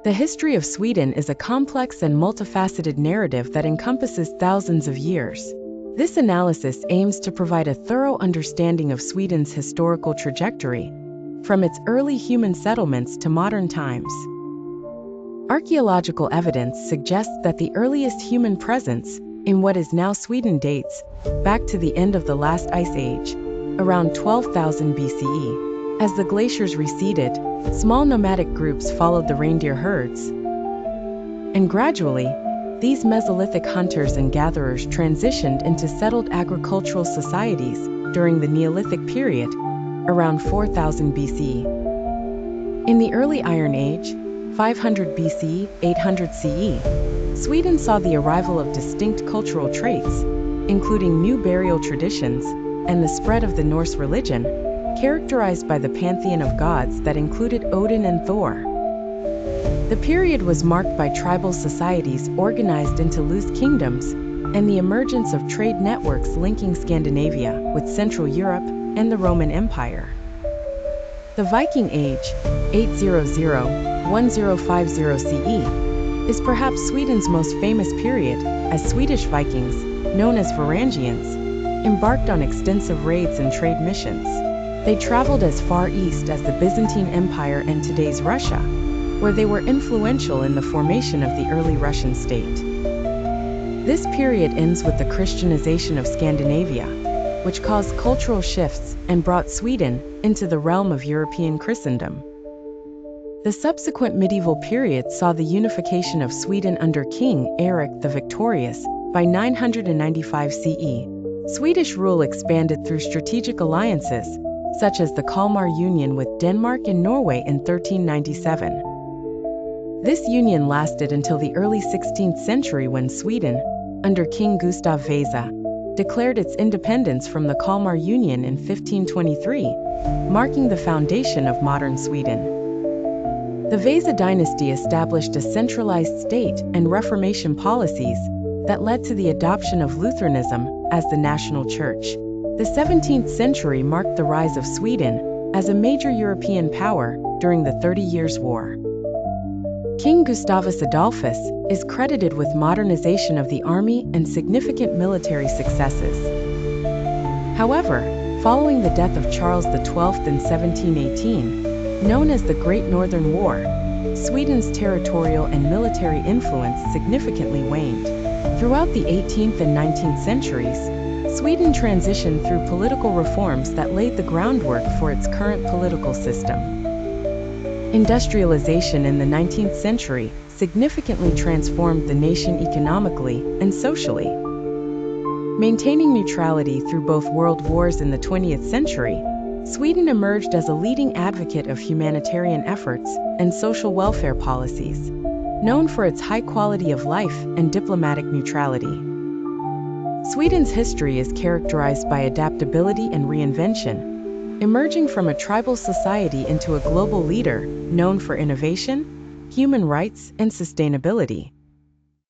The history of Sweden is a complex and multifaceted narrative that encompasses thousands of years. This analysis aims to provide a thorough understanding of Sweden's historical trajectory, from its early human settlements to modern times. Archaeological evidence suggests that the earliest human presence in what is now Sweden dates back to the end of the last ice age, around 12,000 BCE. As the glaciers receded, small nomadic groups followed the reindeer herds. And gradually, these Mesolithic hunters and gatherers transitioned into settled agricultural societies during the Neolithic period, around 4000 BCE. In the early Iron Age, 500 BC, 800 CE, Sweden saw the arrival of distinct cultural traits, including new burial traditions and the spread of the Norse religion, characterized by the pantheon of gods that included Odin and Thor. The period was marked by tribal societies organized into loose kingdoms and the emergence of trade networks linking Scandinavia with Central Europe and the Roman Empire. The Viking Age, 800–1050 CE, is perhaps Sweden's most famous period, as Swedish Vikings, known as Varangians, embarked on extensive raids and trade missions. They traveled as far east as the Byzantine Empire and today's Russia, where they were influential in the formation of the early Russian state. This period ends with the Christianization of Scandinavia, which caused cultural shifts and brought Sweden into the realm of European Christendom. The subsequent medieval period saw the unification of Sweden under King Erik the Victorious by 995 CE. Swedish rule expanded through strategic alliances, such as the Kalmar Union with Denmark and Norway in 1397. This union lasted until the early 16th century when Sweden, under King Gustav Vasa, declared its independence from the Kalmar Union in 1523, marking the foundation of modern Sweden. The Vasa dynasty established a centralized state and Reformation policies that led to the adoption of Lutheranism as the national church. The 17th century marked the rise of Sweden as a major European power during the 30 Years' War. King Gustavus Adolphus is credited with modernization of the army and significant military successes. However, following the death of Charles XII in 1718, known as the Great Northern War, Sweden's territorial and military influence significantly waned. Throughout the 18th and 19th centuries, Sweden transitioned through political reforms that laid the groundwork for its current political system. Industrialization in the 19th century significantly transformed the nation economically and socially. Maintaining neutrality through both world wars in the 20th century, Sweden emerged as a leading advocate of humanitarian efforts and social welfare policies, known for its high quality of life and diplomatic neutrality. Sweden's history is characterized by adaptability and reinvention, emerging from a tribal society into a global leader known for innovation, human rights, and sustainability.